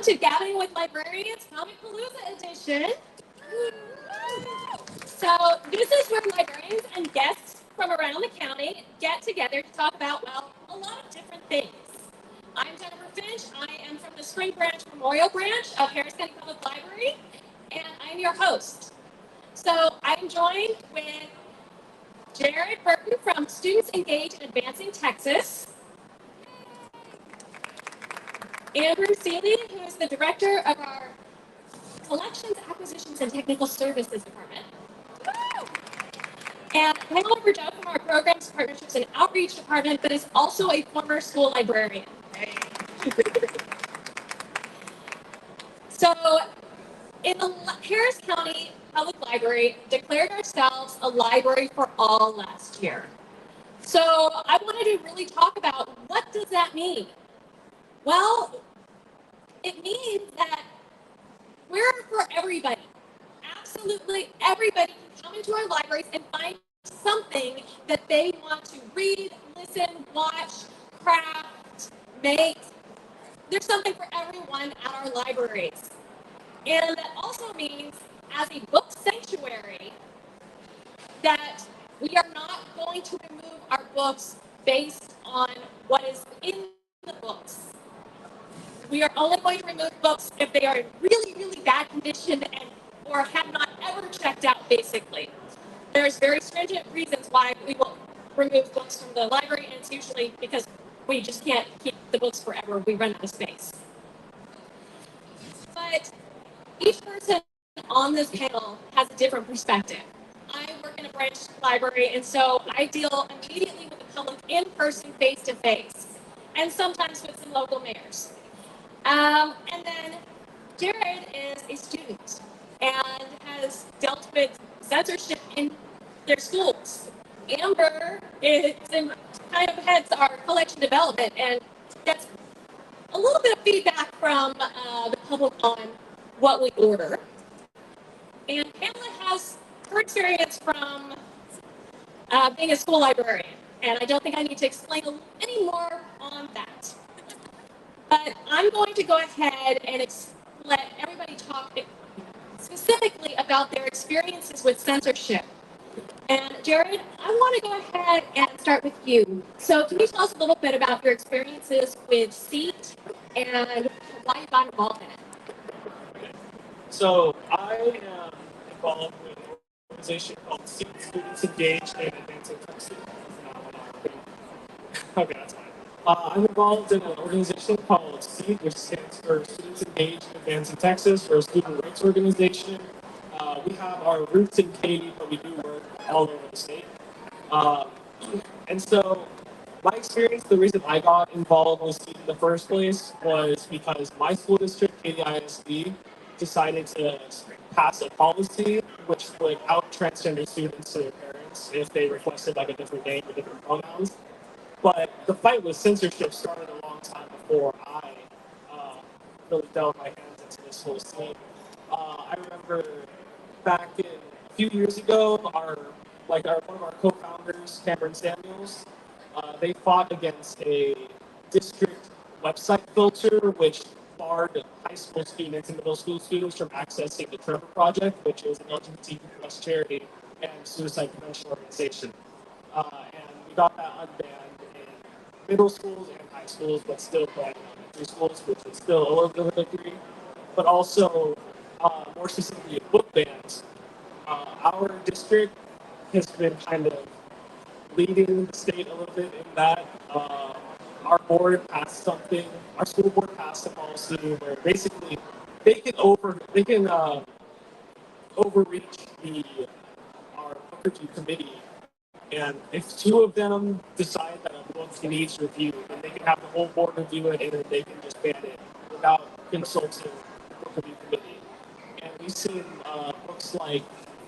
to Gabbing with Librarians, Comic Palooza edition. So this is where librarians and guests from around the county get together to talk about, well, a lot of different things. I'm Jennifer Finch. I am from the Spring Branch Memorial Branch of Harris County Public Library, and I'm your host. So I'm joined with Jared Burton from Students Engaged in Advancing Texas, Amber Seeley, who is the director of our Collections, Acquisitions, and Technical Services Department, and Pamela Berdou from our Programs, Partnerships, and Outreach Department, but is also a former school librarian. So, in the Harris County Public Library, declared ourselves a library for all last year. So, I wanted to really talk about what does that mean? Well, it means that we're for everybody. Absolutely everybody can come into our libraries and find something that they want to read, listen, watch, craft, make. There's something for everyone at our libraries. And that also means, as a book sanctuary, that we are not going to remove our books based on what is in the books. We are only going to remove books if they are in really, really bad condition or have not ever checked out, basically. There's very stringent reasons why we will remove books from the library, and it's usually because we just can't keep the books forever. We run out of space. But each person on this panel has a different perspective. I work in a branch library, and so I deal immediately with the public in person, face to face, and sometimes with some local mayors. And then Jared is a student and has dealt with censorship in their schools. Amber kind of heads our collection development and gets a little bit of feedback from the public on what we order. And Pamela has her experience from being a school librarian, and I don't think I need to explain any more on that. But I'm going to go ahead and let everybody talk specifically about their experiences with censorship. And Jared, I want to go ahead and start with you. So can you tell us a little bit about your experiences with SEAT and why you got involved in it? So I am involved with an organization called SEAT, Students Engaged in Advancing Texas. Okay, that's fine. I'm involved in an organization called SEAT, which stands for Students Engaged in Advancing Texas. We're a student rights organization. We have our roots in Katy, but we do work all over the state. And so my experience, the reason I got involved with SEAT in the first place was because my school district, Katy ISD, decided to pass a policy which would out transgender students to their parents if they requested like a different name or different pronouns. But the fight with censorship started a long time before I really delved my hands into this whole scene. I remember back in a few years ago, one of our co-founders, Cameron Samuels, they fought against a district website filter which barred high school students and middle school students from accessing the Trevor Project, which is an LGBT plus charity and suicide prevention organization. And we got that unbanned in middle schools and high schools, but still banned in elementary schools, which is still a little bit of a victory. But also, more specifically, book bans. Our district has been kind of leading the state a little bit in that. Our board passed something. Our school board passed a policy where basically they can overreach our book review committee, and if two of them decide that a book needs review, then they can have the whole board review it, and then they can just ban it without consulting the book review committee. And we've seen books like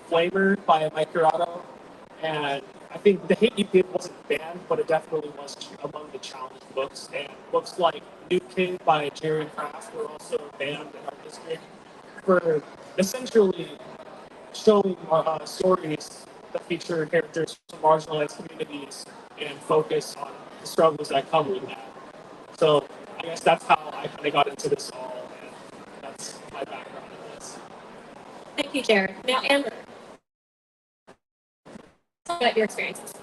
Flamer by Mike Curato, and I think The Hate You Give wasn't banned, but it definitely was among the challenged books. And books like New Kid by Jerry Kraft were also banned in our district for essentially showing stories that feature characters from marginalized communities and focus on the struggles that come with that. So I guess that's how I kind of got into this all. And my background in this. Thank you, Jared. Now, Amber, tell me about your experiences.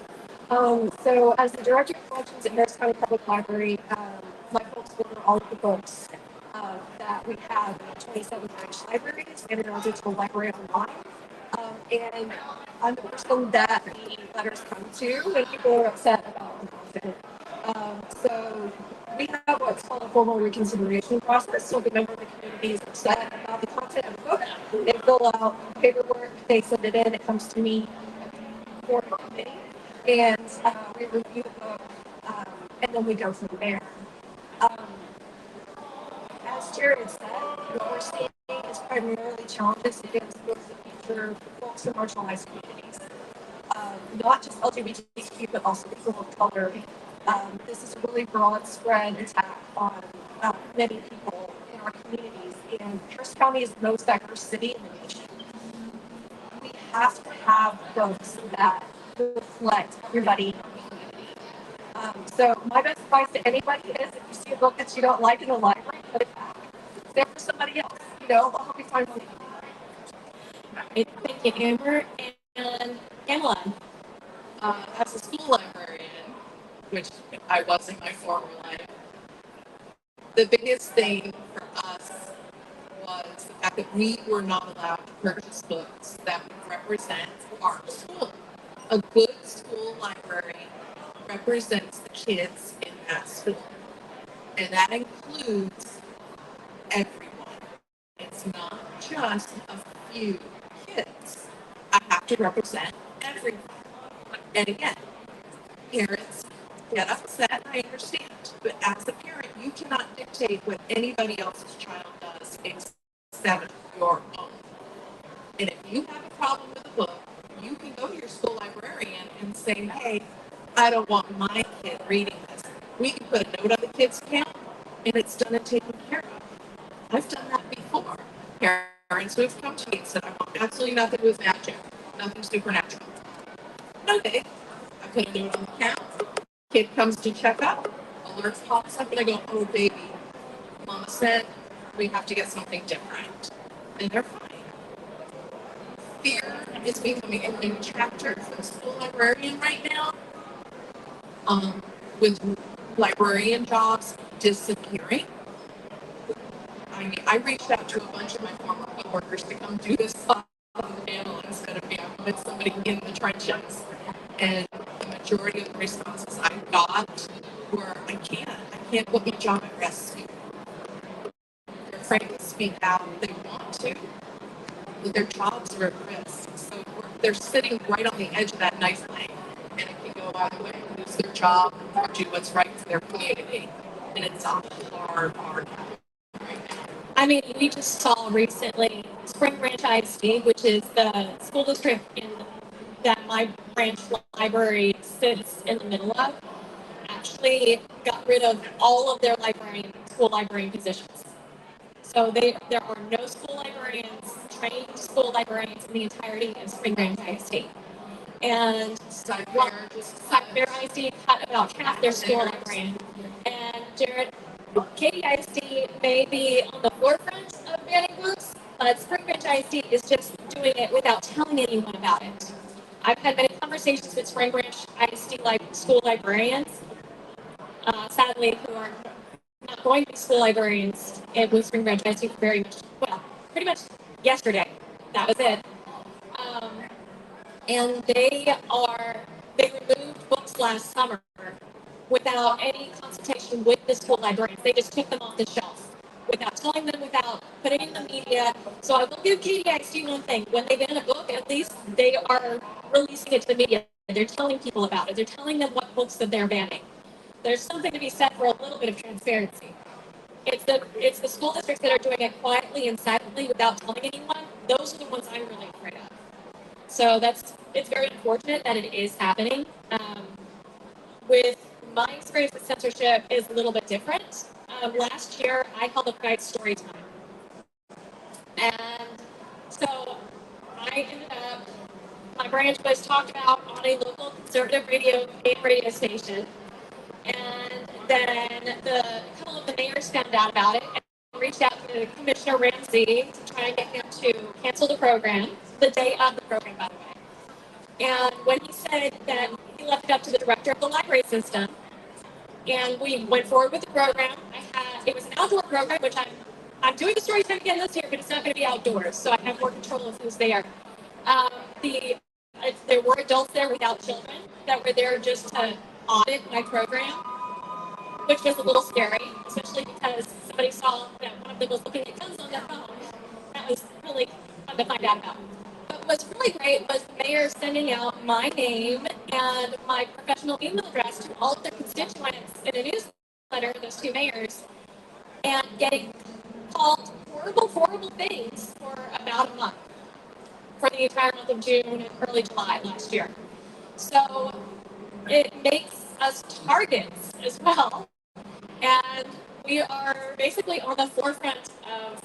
So as the director of collections at Harris County Public Library, my folks order all of the books that we have in 27 branch libraries and in our digital library online. And I'm the person that the letters come to when people are upset about the content. So we have what's called a formal reconsideration process. So if a member of the community is upset about the content of the book, they fill out paperwork, they send it in, it comes to me for the committee, and we review the book, and then we go from there. Um, as Jared said, what we're seeing is primarily challenges against books that feature folks in marginalized communities, not just LGBTQ, but also people of color. This is a really broad spread attack on many people in our communities, and Harris County is the most diverse city in the nation. We have to have books that reflect everybody in our community. So my best advice to anybody is if you see a book that you don't like in the library, put it back. It's there for somebody else. I'll help you find one. Right, thank you, Amber. And Pamela. As a school librarian, which I was in my former life, the biggest thing for us was the fact that we were not allowed to purchase books that would represent our school. A good school library represents the kids in that school, and that includes everyone. It's not just a few kids. I have to represent everyone. And again, parents get upset, I understand, but as a parent, you cannot dictate what anybody else's child does except your own. And if you have a problem with a book, you can go to your school librarian and say, hey, I don't want my kid reading this. We can put a note on the kid's account, and it's done and taken care of. I've done that before. Parents who have come to me and said, I want absolutely nothing with magic, nothing supernatural. Okay, I put a note on the account. Kid comes to check up, alerts pops up, and I go, oh baby, mama said we have to get something different. And they're fine. Fear is becoming a new chapter for the school librarian right now. With librarian jobs disappearing. I mean, I reached out to a bunch of my former coworkers to come do this on the panel instead of me. I wanted somebody in the trenches. And the majority of the responses I got were, I can't put my job at risk. They're afraid to speak out. They want to, but their jobs are at risk. So they're sitting right on the edge of that knife lane. And it can go either way, lose their job or do what's right for their community. And it's a hard right now. I mean, we just saw recently Spring Branch ISD, which is the school district that my branch library sits in the middle of, actually got rid of all of their school librarian positions. So there are no school librarians, trained school librarians in the entirety of Spring Branch ISD. And Fair ISD cut about half their school librarian. And Jared, Katie ISD may be on the forefront of banning books, but Spring Branch ISD is just doing it without telling anyone about it. I've had many conversations with Spring Branch ISD school librarians, sadly, who are not going to be school librarians with Spring Branch ISD pretty much yesterday. That was it. And they removed books last summer without any consultation with the school librarians. They just took them off the shelf without telling them, without putting in the media. So I will give KDIC one thing. When they ban a book, at least they are releasing it to the media. They're telling people about it. They're telling them what books that they're banning. There's something to be said for a little bit of transparency. It's the school districts that are doing it quietly and silently without telling anyone. Those are the ones I'm really afraid of. So it's very unfortunate that it is happening. With my experience with censorship is a little bit different. Last year, I held a Pride story time. And so I ended up, my branch was talked about on a local conservative radio station. And then a couple of the mayors found out about it and reached out to to Commissioner Ramsey to try and get him to cancel the program, the day of the program, by the way. And when he said that he left it up to the director of the library system, and we went forward with the program. It was an outdoor program, which I'm doing the story time again this year, but it's not going to be outdoors, so I have more control of who's there. Um, the there were adults there without children that were there just to audit my program, which was a little scary, especially because somebody saw that one of them was looking at guns on their phone. That was really fun to find out about. But what's really great was the mayor sending out my name and my professional email address to all of their constituents in a newsletter, those two mayors, and getting called horrible, horrible things for about a month, for the entire month of June and early July last year. So it makes us targets as well. And we are basically on the forefront of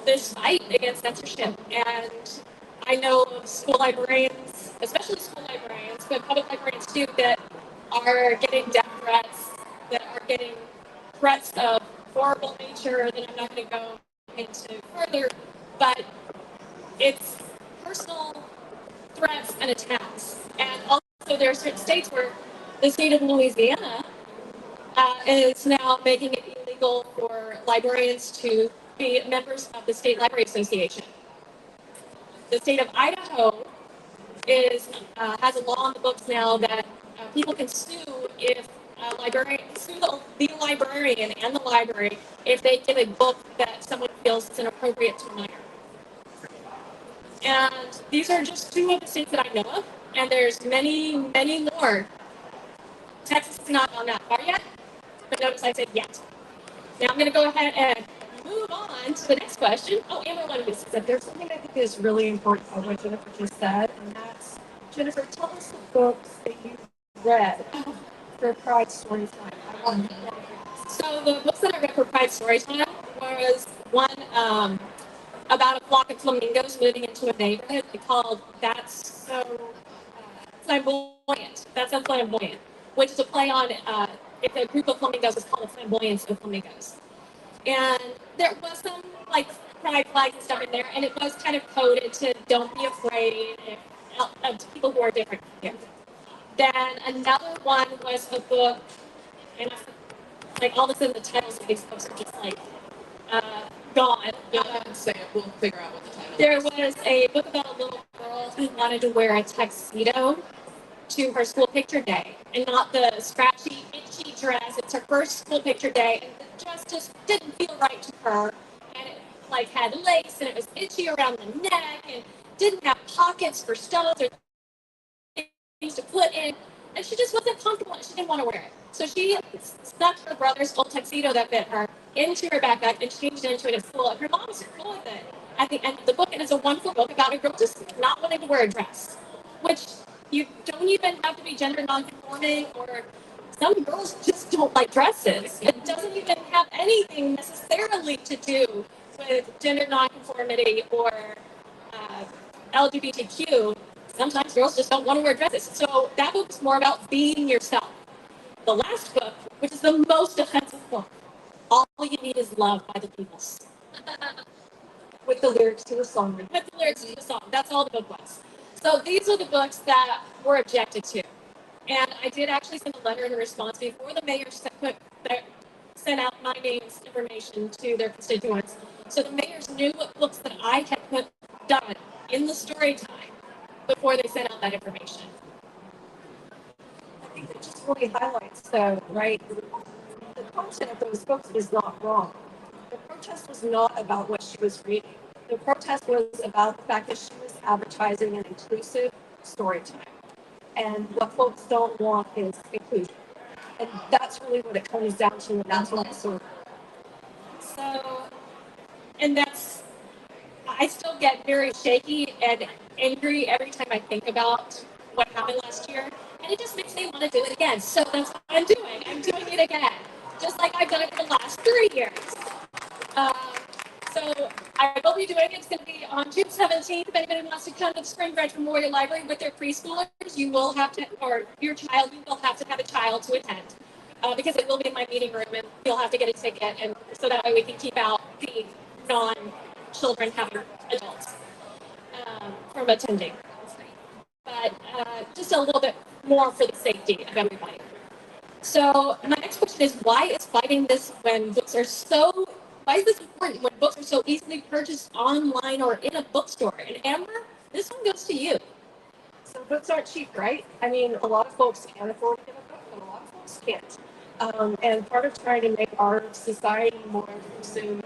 this fight against censorship. And I know of school librarians, especially school librarians, but public librarians too, that are getting death threats, that are getting threats of horrible nature that I'm not going to go into further, but it's personal threats and attacks. And also there are certain states where the state of Louisiana is now making it illegal for librarians to be members of the State Library Association. The state of Idaho has a law on the books now that people can sue if the librarian and the library if they give a book that someone feels is inappropriate to a minor. And these are just two of the states that I know of, and there's many, many more. Texas is not on that far yet, but notice I said yet. Now I'm going to go ahead and move on to the next question. Oh, Amber wanted to say There's something I think is really important about what Jennifer just said, and that's, Jennifer, tell us the books that you read for Pride Storytime. I want to know. So the books that I read for Pride Storytime was one about a flock of flamingos moving into a neighborhood called That's So Flamboyant. That's So Flamboyant, which is a play on if a group of flamingos is called a flamboyance of flamingos. And there was some like pride flags and stuff in there, and it was kind of coded to don't be afraid of people who are different from you. Then another one was a book, and like all of a sudden the titles of these books are just like gone. Go ahead and say it. We'll figure out what the title There is. was a book about a little girl who wanted to wear a tuxedo to her school picture day, and not the scratchy, itchy dress. It's her first school picture day, and the dress just didn't feel right to her. And it like had lace, and it was itchy around the neck, and didn't have pockets for stones or things to put in. And she just wasn't comfortable, and she didn't want to wear it. So she stuck her brother's old tuxedo that fit her into her backpack and changed it into it at school. And her mom was cool with it at the end of the book. And it's a wonderful book about a girl just not wanting to wear a dress, which you don't even have to be gender nonconforming, or some girls just don't like dresses. It doesn't even have anything necessarily to do with gender nonconformity or LGBTQ. Sometimes girls just don't want to wear dresses. So that book's more about being yourself. The last book, which is the most offensive book, All You Need Is Love by the Beatles. With the lyrics to the song. With the lyrics to the song. That's all the book was. So these are the books that were objected to. And I did actually send a letter in response before the mayor sent out my name's information to their constituents. So the mayors knew what books that I had done in the story time before they sent out that information. I think it just really highlights, though, right? The content of those books was not wrong. The protest was not about what she was reading. The protest was about the fact that she was advertising an inclusive story time. And what folks don't want is inclusion. And that's really what it comes down to, and that's what it's sort of. So, and I still get very shaky and angry every time I think about what happened last year. And it just makes me want to do it again. So that's what I'm doing. I'm doing it again. Just like I've done it for the last 3 years. So I will be doing it. It's going to be on June 17th. If anybody wants to come to the Spring Branch Memorial Library with their preschoolers, you will have to, or your child, you will have to have a child to attend. Because it will be in my meeting room, and you'll have to get a ticket, and so that way we can keep out the non-children having adults from attending. But just a little bit more for the safety of everybody. So my next question is, why is fighting this when books are so, why is this important when books are so easily purchased online or in a bookstore? And Amber, this one goes to you. So books aren't cheap, right? I mean, a lot of folks can afford to get a book, but a lot of folks can't. And part of trying to make our society more inclusive,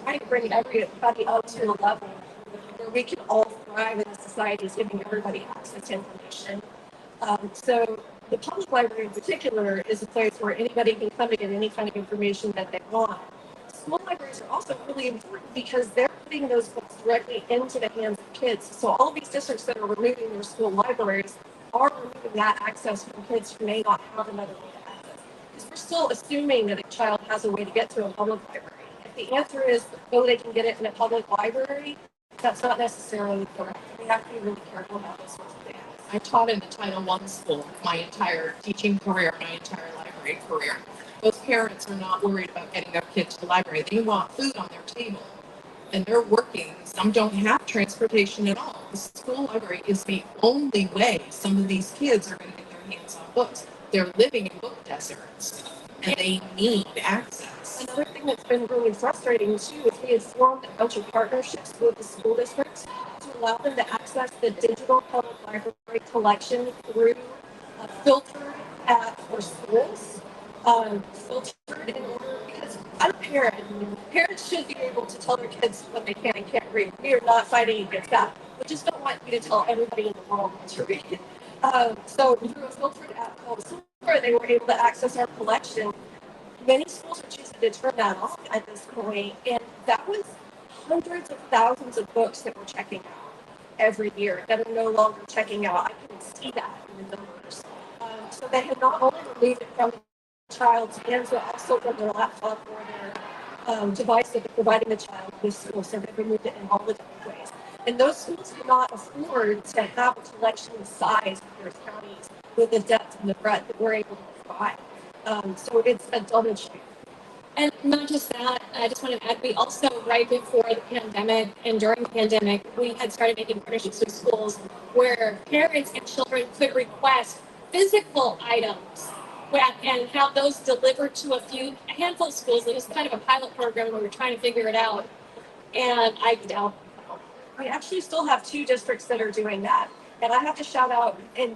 trying to bring everybody up to a level where we can all thrive in a society is giving everybody access to information. So the public library in particular is a place where anybody can come and get any kind of information that they want. School libraries are also really important because they're putting those books directly into the hands of kids. So all of these districts that are removing their school libraries are removing that access from kids who may not have another way to access. Because we're still assuming that a child has a way to get to a public library. If the answer is, oh, they can get it in a public library, that's not necessarily correct. We have to be really careful about those sorts of things. I taught in a Title I school my entire teaching career, my entire library career. Those parents are not worried about getting their kids to the library. They want food on their table. And they're working. Some don't have transportation at all. The school library is the only way some of these kids are going to get their hands on books. They're living in book deserts, and they need access. Another thing that's been really frustrating too is we had formed a bunch of partnerships with the school districts to allow them to access the digital public library collection through filtered at for schools. Filtered in order because I'm a parent. Parents should be able to tell their kids what they can and can't read. We are not fighting against that. We just don't want you to tell everybody in the world what to read. So through a filtered app called Super, they were able to access our collection. Many schools are choosing to turn that off at this point, and that was hundreds of thousands of books that we're checking out every year that are no longer checking out. I can see that in the numbers. So they had not only removed it from the child's hands, but also from their laptop or their device that they're providing the child with school. So they removed it in all the different ways. And those schools cannot afford to have a collection the size of their counties with the depth and the breadth that we're able to provide. So it's a double check. And not just that, I just want to add, we also, right before the pandemic and during the pandemic, we had started making partnerships with schools where parents and children could request physical items and have those delivered to a handful of schools. It was kind of a pilot program where we were trying to figure it out. And I doubt. We actually still have 2 districts that are doing that. And I have to shout out, and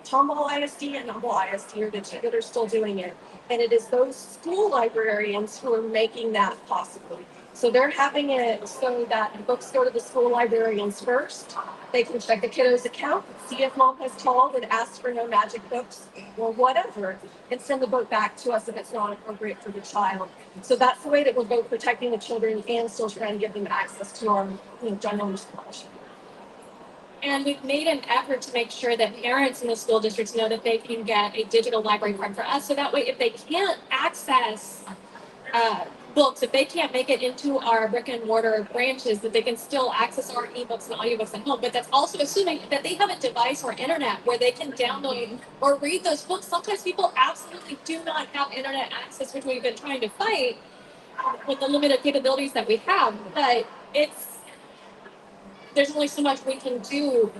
Tomball ISD and Humble ISD are the 2 that are still doing it. And it is those school librarians who are making that possible. So they're having it so that the books go to the school librarians first. They can check the kiddo's account, see if mom has called and asked for no magic books or whatever, and send the book back to us if it's not appropriate for the child. So that's the way that we're both protecting the children and still trying to give them access to our general scholarship. And we've made an effort to make sure that parents in the school districts know that they can get a digital library card for us. So that way, if they can't access books, if they can't make it into our brick and mortar branches, that they can still access our ebooks and audiobooks at home. But that's also assuming that they have a device or internet where they can download or read those books. Sometimes people absolutely do not have internet access, which we've been trying to fight with the limited capabilities that we have. But there's only so much we can do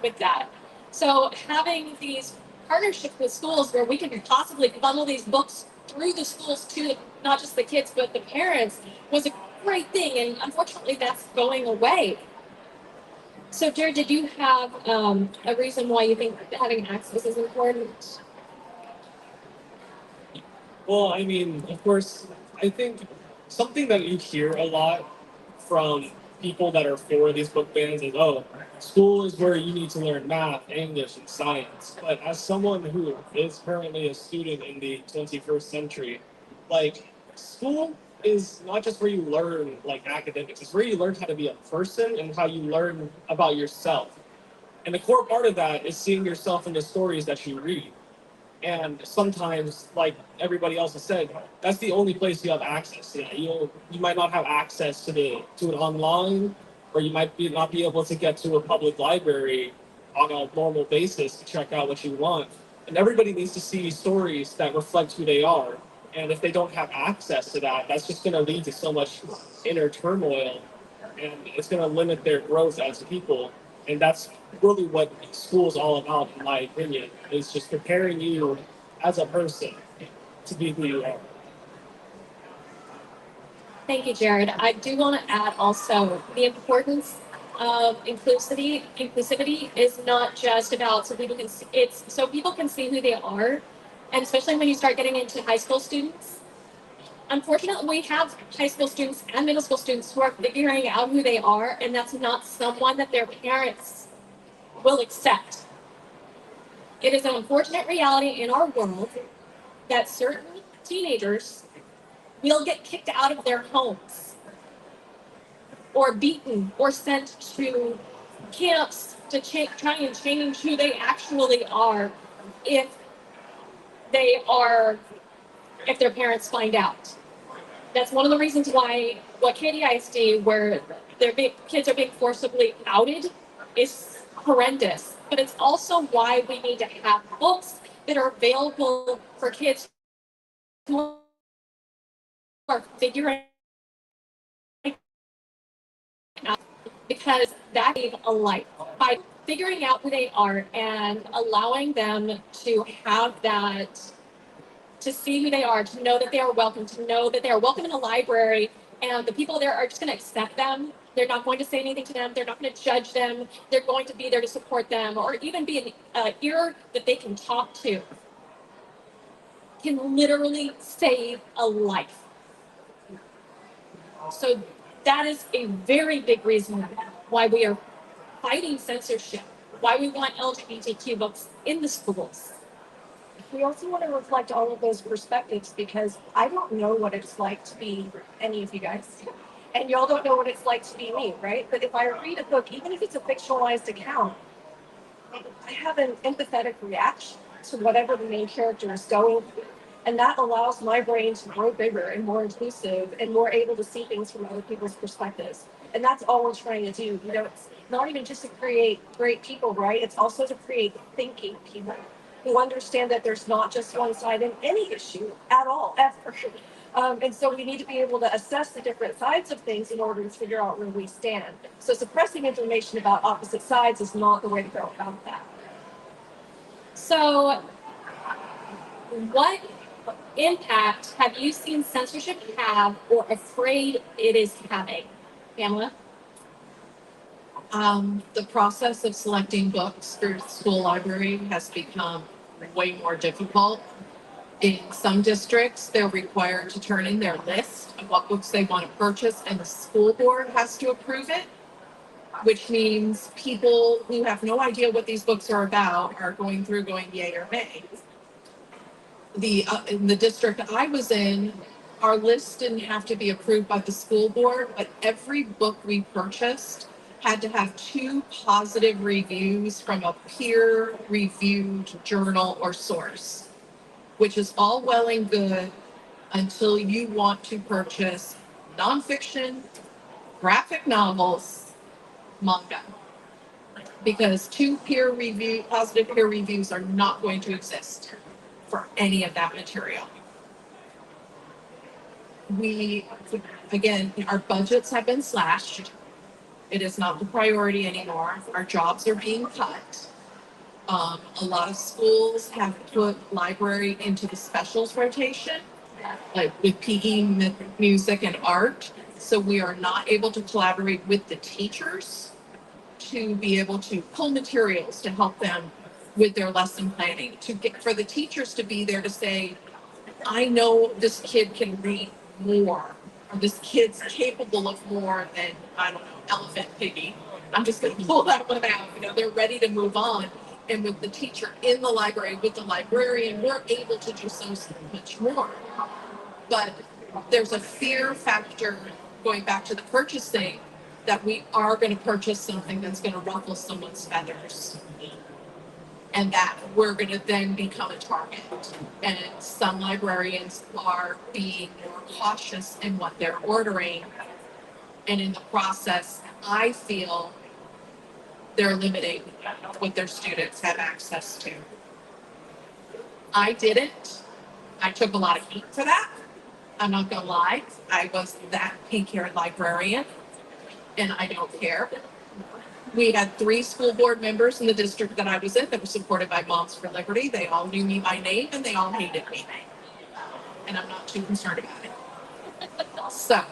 with that. So having these partnerships with schools where we can possibly funnel these books through the schools to not just the kids but the parents was a great thing, and unfortunately that's going away. So Jared, did you have a reason why you think having access is important? Well, I mean, of course, I think something that you hear a lot from people that are for these book bans is, oh, school is where you need to learn math, English, and science. But as someone who is currently a student in the 21st century, like, school is not just where you learn, like, academics. It's where you learn how to be a person and how you learn about yourself. And the core part of that is seeing yourself in the stories that you read. And sometimes, like everybody else has said, that's the only place you have access to that. You might not have access to an online, or you might not be able to get to a public library on a normal basis to check out what you want. And everybody needs to see stories that reflect who they are. And if they don't have access to that, that's just going to lead to so much inner turmoil, and it's going to limit their growth as people. And that's really what school is all about, in my opinion, is just preparing you as a person to be who you are. Thank you, Jared. I do want to add also the importance of inclusivity. Inclusivity is not just about so people can see, it's so people can see who they are, and especially when you start getting into high school students. Unfortunately, we have high school students and middle school students who are figuring out who they are, and that's not someone that their parents will accept. It is an unfortunate reality in our world that certain teenagers will get kicked out of their homes or beaten or sent to camps to try and change who they actually are if they are if their parents find out. That's one of the reasons why what KDISD, where kids are being forcibly outed, is horrendous. But it's also why we need to have books that are available for kids who are figuring out, because that gave a life by figuring out who they are and allowing them to have that, to see who they are, to know that they are welcome, to know that they are welcome in a library, and the people there are just going to accept them. They're not going to say anything to them. They're not going to judge them. They're going to be there to support them, or even be an ear that they can talk to. Can literally save a life. So that is a very big reason why we are fighting censorship, why we want LGBTQ books in the schools. We also want to reflect all of those perspectives because I don't know what it's like to be any of you guys. And y'all don't know what it's like to be me, right? But if I read a book, even if it's a fictionalized account, I have an empathetic reaction to whatever the main character is going through. And that allows my brain to grow bigger and more inclusive and more able to see things from other people's perspectives. And that's all we're trying to do. You know, it's not even just to create great people, right? It's also to create thinking people who understand that there's not just one side in any issue at all, ever. And so we need to be able to assess the different sides of things in order to figure out where we stand. So suppressing information about opposite sides is not the way to go about that. So, what impact have you seen censorship have or afraid it is having? Pamela? The process of selecting books for school library has become way more difficult. In some districts, they're required to turn in their list of what books they want to purchase, and the school board has to approve it, which means people who have no idea what these books are about are going through going yay or nay. In the district I was in, our list didn't have to be approved by the school board, but every book we purchased had to have 2 positive reviews from a peer-reviewed journal or source, which is all well and good until you want to purchase nonfiction, graphic novels, manga. Because 2 positive peer reviews are not going to exist for any of that material. Again, our budgets have been slashed. It is not the priority anymore. Our jobs are being cut. A lot of schools have put library into the specials rotation, like with PE, music, and art. So we are not able to collaborate with the teachers to be able to pull materials to help them with their lesson planning, for the teachers to be there to say, I know this kid can read more, or this kid's capable of more than, I don't know, elephant piggy. I'm just going to pull that one out. You know, they're ready to move on. And with the teacher in the library, with the librarian, we're able to do so much more. But there's a fear factor going back to the purchasing that we are going to purchase something that's going to ruffle someone's feathers. And that we're going to then become a target. And some librarians are being more cautious in what they're ordering. And in the process, I feel they're limiting what their students have access to. I didn't. I took a lot of heat for that. I'm not gonna lie. I was that pink-haired librarian, and I don't care. We had 3 school board members in the district that I was in that were supported by Moms for Liberty. They all knew me by name and they all hated me. And I'm not too concerned about it. So,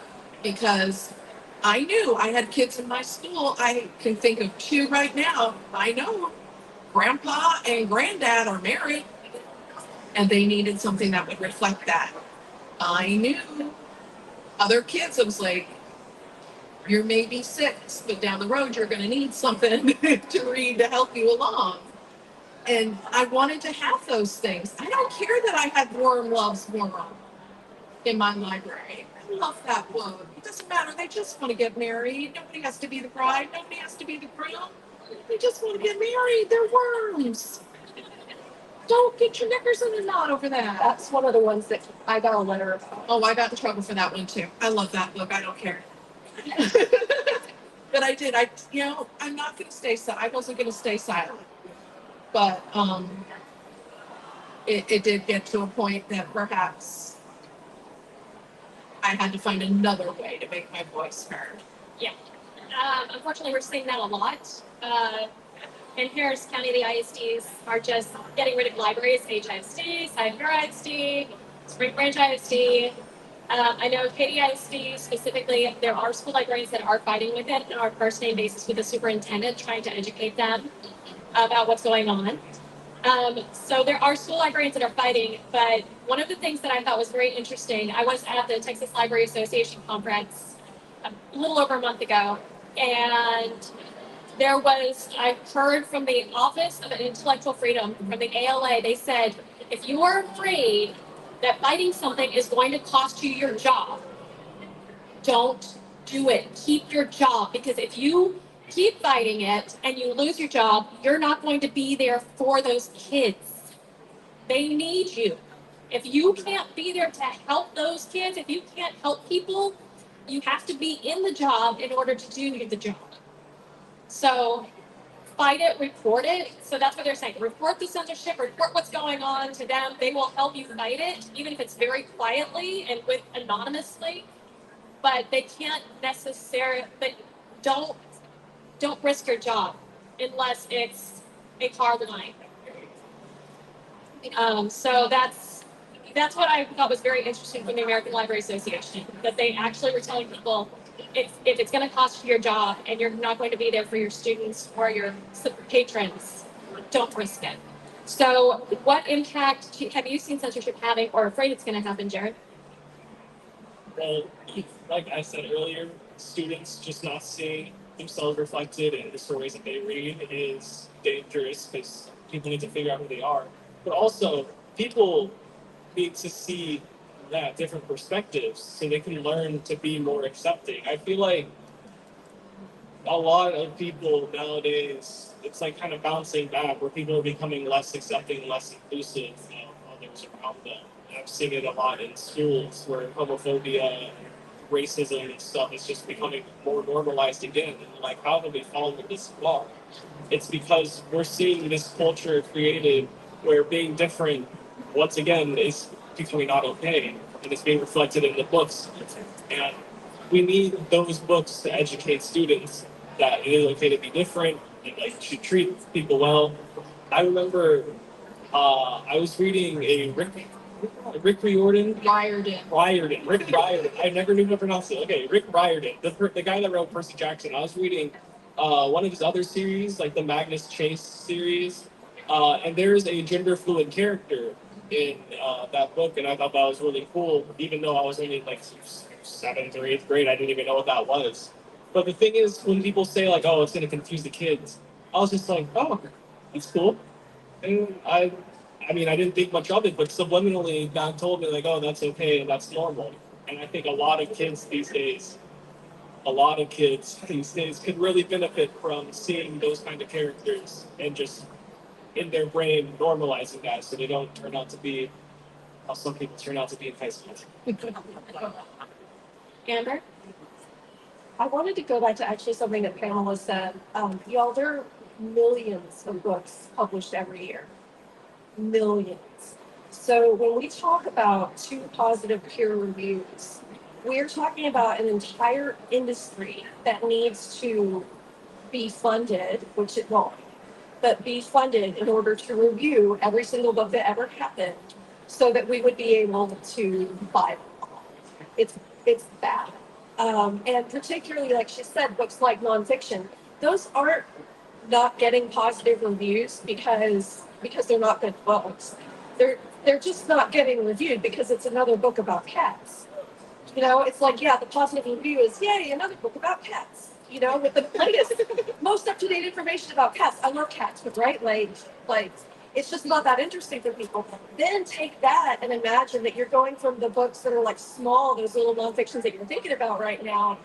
because I knew I had kids in my school, I can think of 2 right now. I know grandpa and granddad are married and they needed something that would reflect that. I knew other kids, I was like, you're maybe 6, but down the road you're going to need something to read to help you along. And I wanted to have those things. I don't care that I had Warm Loves Warm in my library. I love that book. It doesn't matter. They just want to get married. Nobody has to be the bride. Nobody has to be the groom. They just want to get married. They're worms. Don't get your knickers in a knot over that. That's one of the ones that I got a letter about. Oh, I got in trouble for that one too. I love that book. I don't care. But I did. I'm not going to stay silent. I wasn't going to stay silent. But it did get to a point that perhaps I had to find another way to make my voice heard. Yeah. Unfortunately, we're seeing that a lot. In Harris County, the ISDs are just getting rid of libraries, HISD, Cyber ISD, Spring Branch ISD. I know Katy ISD specifically, there are school librarians that are fighting with it on a first name basis with the superintendent, trying to educate them about what's going on. So there are school librarians that are fighting, but one of the things that I thought was very interesting, I was at the Texas Library Association conference a little over a month ago, and I heard from the Office of Intellectual Freedom, from the ALA, they said, if you are afraid that fighting something is going to cost you your job, don't do it. Keep your job, because if you keep fighting it and you lose your job, you're not going to be there for those kids. They need you. If you can't be there to help those kids, if you can't help people, you have to be in the job in order to do the job. So fight it, report it. So that's what they're saying. Report the censorship, report what's going on to them. They will help you fight it, even if it's very quietly and anonymously. But they can't necessarily, but don't risk your job unless it's a hard line. So that's what I thought was very interesting from the American Library Association, that they actually were telling people, if it's going to cost you your job and you're not going to be there for your students or your patrons, don't risk it. So what impact have you seen censorship having, or afraid it's going to happen, Jared? Well, like I said earlier, students just not seeing themselves reflected in the stories that they read is dangerous, because people need to figure out who they are. But also, people need to see that different perspectives so they can learn to be more accepting. I feel like a lot of people nowadays, it's like kind of bouncing back, where people are becoming less accepting, less inclusive of others around them. And I'm seeing it a lot in schools where homophobia, racism and stuff is just becoming more normalized again. And like, how do we fall this far? It's because we're seeing this culture created where being different, once again, is becoming not okay, and it's being reflected in the books. And we need those books to educate students that it is okay to be different and like to treat people well. I remember I was reading a Rick Riordan. Rick Riordan. I never knew how to pronounce it. Okay, Rick Riordan, the guy that wrote Percy Jackson. I was reading one of his other series, like the Magnus Chase series, and there's a gender fluid character in that book, and I thought that was really cool. Even though I was only like 7th or 8th grade, I didn't even know what that was. But the thing is, when people say like, "Oh, it's going to confuse the kids," I was just like, "Oh, that's cool," and I mean, I didn't think much of it, but subliminally, God told me like, "Oh, that's okay and that's normal." And I think a lot of kids these days could really benefit from seeing those kind of characters and just in their brain normalizing that, so they don't turn out to be how some people turn out to be in high school. Amber? I wanted to go back to actually something that Pamela said. Y'all, there are millions of books published every year. Millions. So when we talk about 2 positive peer reviews, we're talking about an entire industry that needs to be funded, which it won't, but be funded in order to review every single book that ever happened so that we would be able to buy them. It's bad. And particularly, like she said, books like nonfiction, those aren't not getting positive reviews because they're not good books. They're just not getting reviewed because it's another book about cats. You know, it's like, yeah, the positive review is, yay, another book about cats. You know, with the latest, most up-to-date information about cats. I love cats, but right, like, it's just not that interesting for people. Then take that and imagine that you're going from the books that are like small, those little nonfictions that you're thinking about right now,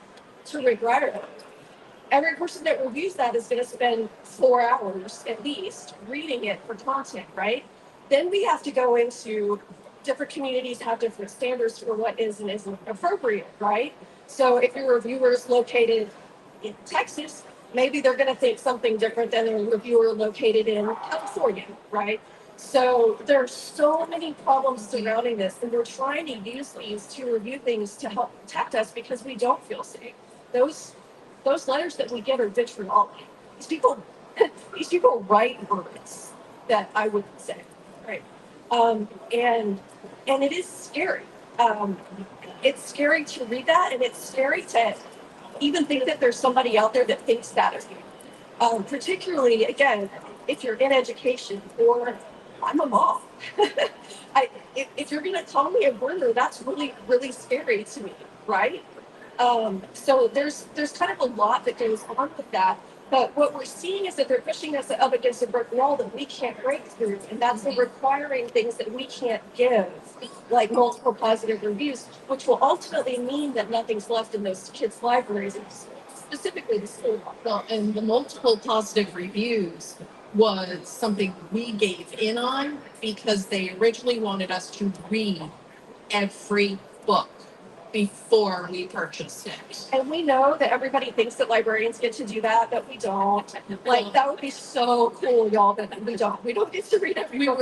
to Rick Riordan. Every person that reviews that is going to spend 4 hours at least reading it for content, right? Then we have to go into different communities have different standards for what is and isn't appropriate, right? So if your reviewer is located in Texas, maybe they're going to think something different than a reviewer located in California, right? So there's so many problems surrounding this, and we're trying to use these to review things to help protect us because we don't feel safe. Those letters that we get are vitriolic. These people, these people write words that I wouldn't say, right? And it is scary. It's scary to read that, and it's scary to even think that there's somebody out there that thinks that of you. Particularly, again, if you're in education or I'm a mom. If you're going to call me a burner, that's really, really scary to me, right? So there's kind of a lot that goes on with that. But what we're seeing is that they're pushing us up against a brick wall that we can't break through, and that's the requiring things that we can't give, like multiple positive reviews, which will ultimately mean that nothing's left in those kids' libraries, specifically the school. Well, and the multiple positive reviews was something we gave in on because they originally wanted us to read every book before we purchased it. And we know that everybody thinks that librarians get to do that, but we don't. Like, that would be so cool, y'all, but we don't. We don't get to read every We book.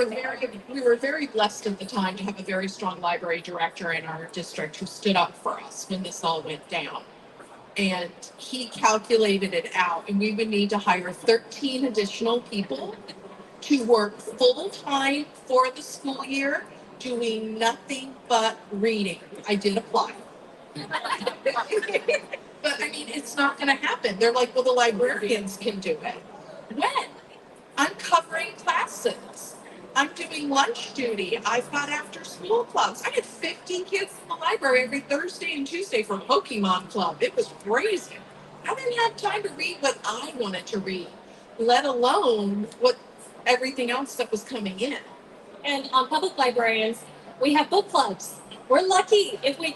were very blessed at the time to have a very strong library director in our district who stood up for us when this all went down. And he calculated it out, and we would need to hire 13 additional people to work full time for the school year, doing nothing but reading. I did apply. But I mean, it's not going to happen. They're like, well, the librarians can do it. When? I'm covering classes. I'm doing lunch duty. I've got after school clubs. I had 50 kids in the library every Thursday and Tuesday for Pokemon Club. It was crazy. I didn't have time to read what I wanted to read, let alone what everything else that was coming in. And on public librarians, we have book clubs. We're lucky if we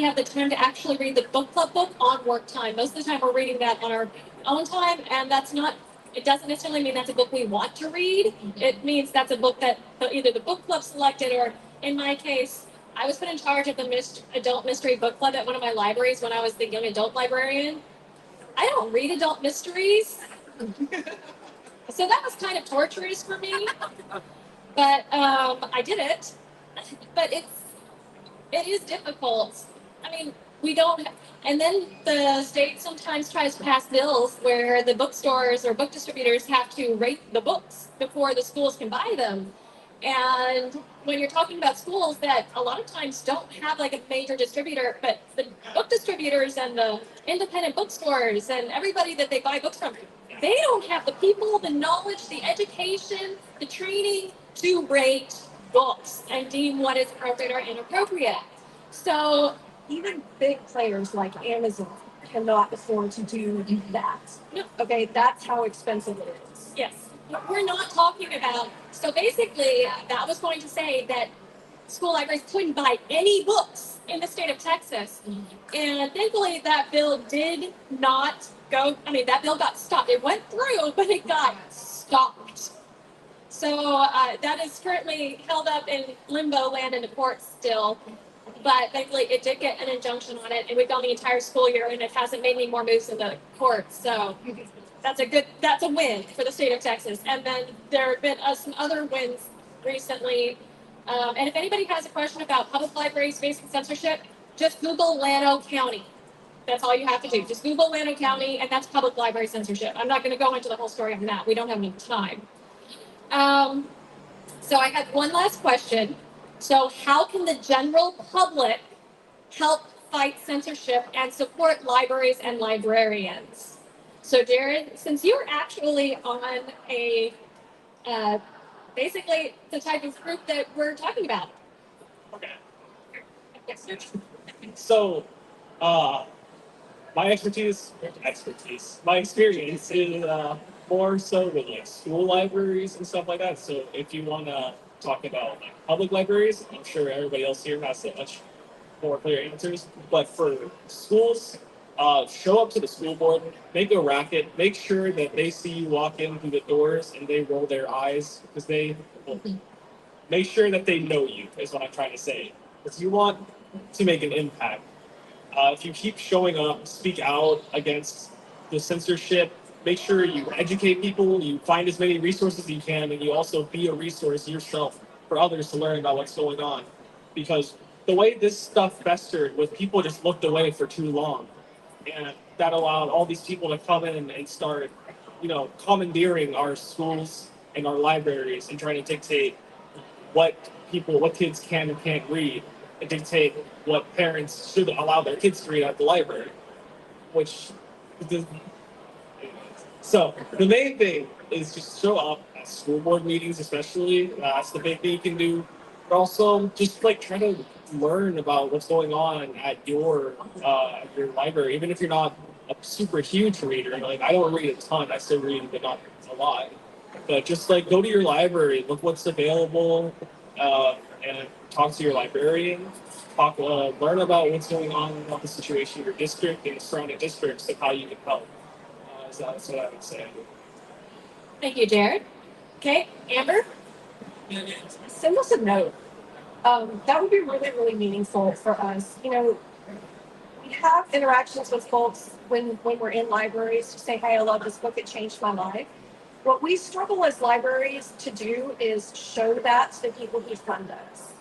have the time to actually read the book club book on work time. Most of the time we're reading that on our own time, and it doesn't necessarily mean that's a book we want to read. It means that's a book that either the book club selected, or in my case, I was put in charge of the adult mystery book club at one of my libraries when I was the young adult librarian. I don't read adult mysteries. So that was kind of torturous for me. But I did it. But it is difficult. I mean, we don't. And then the state sometimes tries to pass bills where the bookstores or book distributors have to rate the books before the schools can buy them. And when you're talking about schools that a lot of times don't have like a major distributor, but the book distributors and the independent bookstores and everybody that they buy books from, they don't have the people, the knowledge, the education, the training to rate books and deem what is appropriate or inappropriate. So Even big players like Amazon cannot afford to do that. No. Okay, that's how expensive it is. yes, we're not talking about. So basically, that was going to say that school libraries couldn't buy any books in the state of Texas. And thankfully, that bill did not go. I mean, that bill got stopped. It went through, but it got stopped. So that is currently held up in limbo land in the courts still. But thankfully, it did get an injunction on it, and we've gone the entire school year, and it hasn't made any more moves in the courts. So that's a win for the state of Texas. And then there have been some other wins recently And if anybody has a question about public libraries facing censorship, just Google Llano County. That's all you have to do. Just Google Llano County, and that's public library censorship. I'm not going to go into the whole story on that. We don't have any time. So I had one last question. So how can the general public help fight censorship and support libraries and librarians? So Jared, since you're actually on a basically the type of group that we're talking about. Okay. Yes. So, my my experience is more so with like school libraries and stuff like that. So if you want to talk about like public libraries, I'm sure everybody else here has so much more clear answers. But for schools, show up to the school board, make a racket, make sure that they see you walk in through the doors and they roll their eyes because well, make sure that they know you is what I'm trying to say. Because you want to make an impact. If you keep showing up, speak out against the censorship, make sure you educate people, you find as many resources as you can, and you also be a resource yourself for others to learn about what's going on. Because the way this stuff festered was people just looked away for too long. And that allowed all these people to come in and start, commandeering our schools and our libraries and trying to dictate what kids can and can't read and dictate what parents should allow their kids to read at the library. Which, so the main thing is just show up at school board meetings, especially. That's the big thing you can do. But also just like try to learn about what's going on at your library, even if you're not a super huge reader. Like I don't read a ton, I still read, but not a lot. But just like go to your library, look what's available, and talk to your librarian. Learn about what's going on about the situation in your district and the surrounding districts and how you can help. So that's what I would say. Thank you, Jared. Okay, Amber. Send us a note. That would be really, really meaningful for us. We have interactions with folks when we're in libraries to say, hey, I love this book, it changed my life. What we struggle as libraries to do is show that to the people who fund us.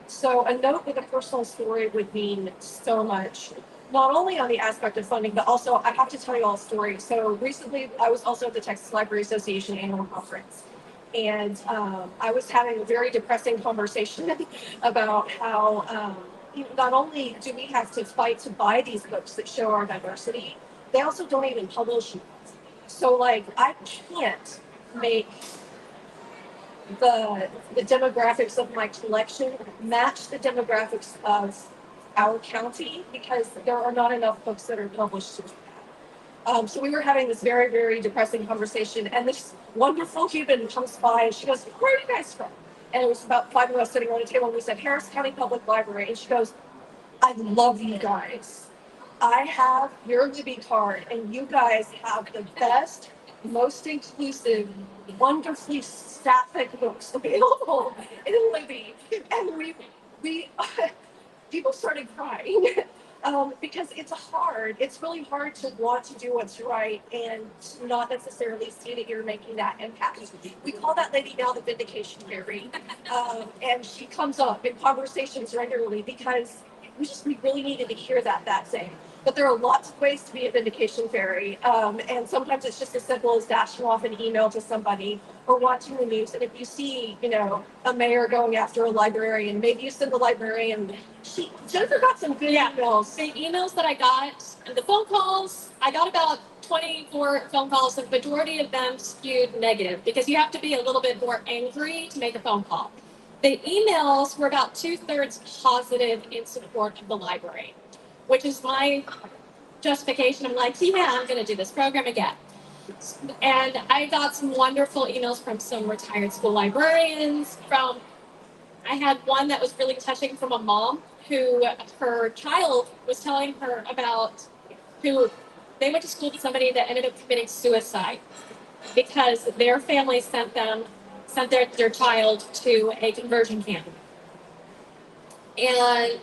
So a note with a personal story would mean so much, not only on the aspect of funding, but also I have to tell you all a story. So recently I was also at the Texas Library Association annual conference. And I was having a very depressing conversation about how not only do we have to fight to buy these books that show our diversity, they also don't even publish them. So like I can't make the demographics of my collection match the demographics of our county because there are not enough books that are published. So we were having this very, very depressing conversation, and this wonderful human comes by and she goes, where are you guys from? And it was about 5 of us sitting around a table, and we said, Harris County Public Library. And she goes, I love you guys. I have your Libby card, and you guys have the best, most inclusive, wonderfully sapphic books available in Libby. And we people started crying. Because it's really hard to want to do what's right and not necessarily see that you're making that impact. We call that lady now the vindication fairy. And she comes up in conversations regularly because we really needed to hear that day. But there are lots of ways to be a vindication fairy. And sometimes it's just as simple as dashing off an email to somebody or watching the news. And if you see, a mayor going after a librarian, maybe you send the librarian. Jennifer got some good emails. The emails that I got, and the phone calls, I got about 24 phone calls. The majority of them skewed negative because you have to be a little bit more angry to make a phone call. The emails were about 2/3 positive in support of the library, which is my justification. I'm like, yeah, I'm going to do this program again. And I got some wonderful emails from some retired school librarians. I had one that was really touching from a mom who her child was telling her about who they went to school with somebody that ended up committing suicide because their family sent their child to a conversion camp. And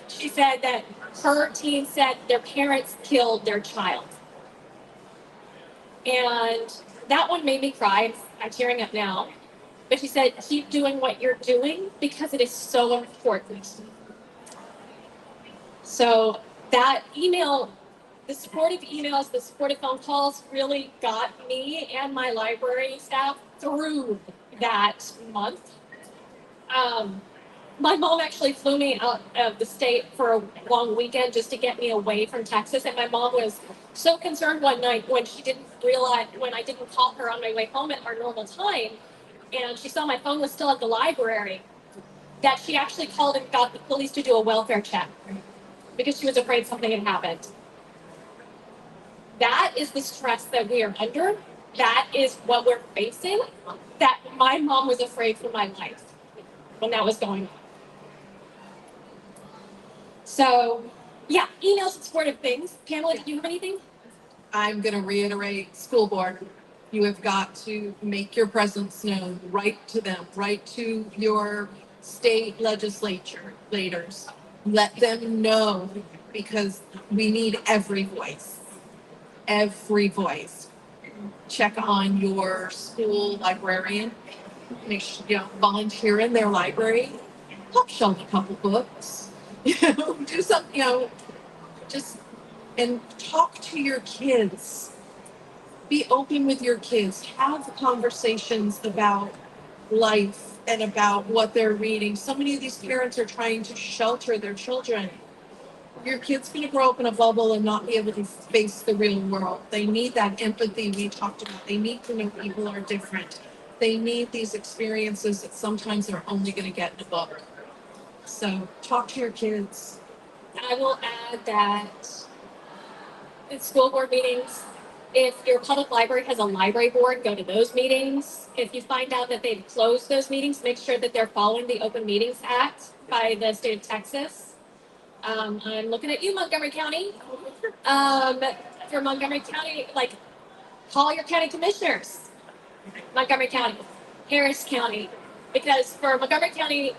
she said that her teen said their parents killed their child. And that one made me cry. I'm tearing up now. But she said, keep doing what you're doing because it is so important. So that email, the supportive emails, the supportive phone calls really got me and my library staff through that month. My mom actually flew me out of the state for a long weekend just to get me away from Texas. And my mom was so concerned one night when she didn't realize, when I didn't call her on my way home at our normal time, and she saw my phone was still at the library, that she actually called and got the police to do a welfare check because she was afraid something had happened. That is the stress that we are under. That is what we're facing. That my mom was afraid for my life when that was going on. So, yeah, emails and supportive things. Pamela, do you have anything? I'm going to reiterate, school board, you have got to make your presence known. Write to them, write to your state legislators. Let them know because we need every voice. Every voice. Check on your school librarian. Make sure, volunteer in their library. Help shelf a couple books. Do something, just and talk to your kids. Be open with your kids. Have conversations about life and about what they're reading. So many of these parents are trying to shelter their children. Your kid's going to grow up in a bubble and not be able to face the real world. They need that empathy we talked about. They need to know people are different. They need these experiences that sometimes they're only going to get in a book. So talk to your kids. I will add that in school board meetings, if your public library has a library board, go to those meetings. If you find out that they've closed those meetings, make sure that they're following the Open Meetings Act by the state of Texas. I'm looking at you, Montgomery County. For Montgomery County, call your county commissioners. Montgomery County, Harris County, because for Montgomery County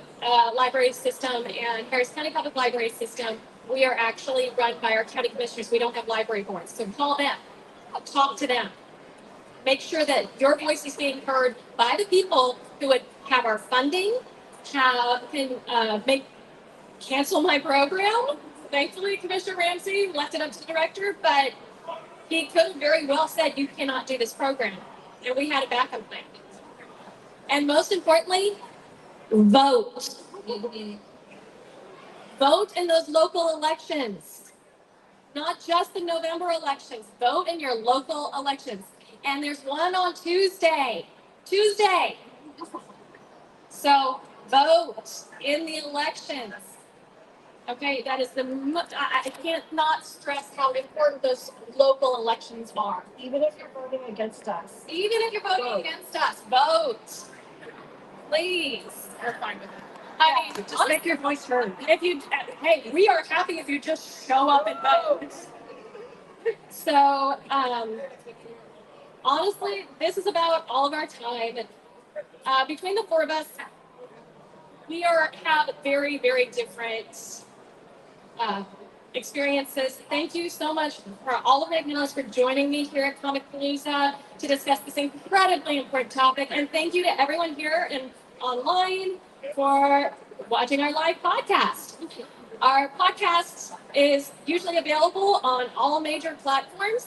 library system and Harris County Public Library system, we are actually run by our county commissioners. We don't have library boards. So call them, talk to them. Make sure that your voice is being heard by the people who would have our funding, can cancel my program. Thankfully, Commissioner Ramsey left it up to the director, but he could have very well said, you cannot do this program. And we had a backup plan. And most importantly, vote. Vote in those local elections, not just the November elections. Vote in your local elections. And there's one on Tuesday. So vote in the elections. Okay, that is I can't not stress how important those local elections are. Even if you're voting against us. Even if you're voting against us, vote. Please. We're fine with that. I mean, Just honestly, make your voice heard. if you, hey, we are happy if you just show up and vote. So, honestly, this is about all of our time. Between the four of us, we have very, very different experiences. Thank you so much for all of Magnella's for joining me here at Comic Palooza to discuss this incredibly important topic. And thank you to everyone here and online for watching our live podcast. Our podcast is usually available on all major platforms.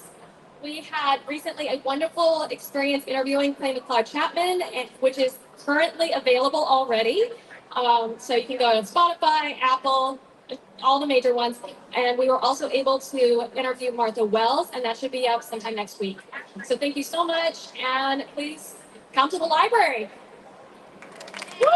We had recently a wonderful experience interviewing Clay McLeod Chapman, which is currently available already. So you can go on Spotify, Apple, all the major ones. And we were also able to interview Martha Wells, and that should be up sometime next week. So thank you so much, and please come to the library. Woo!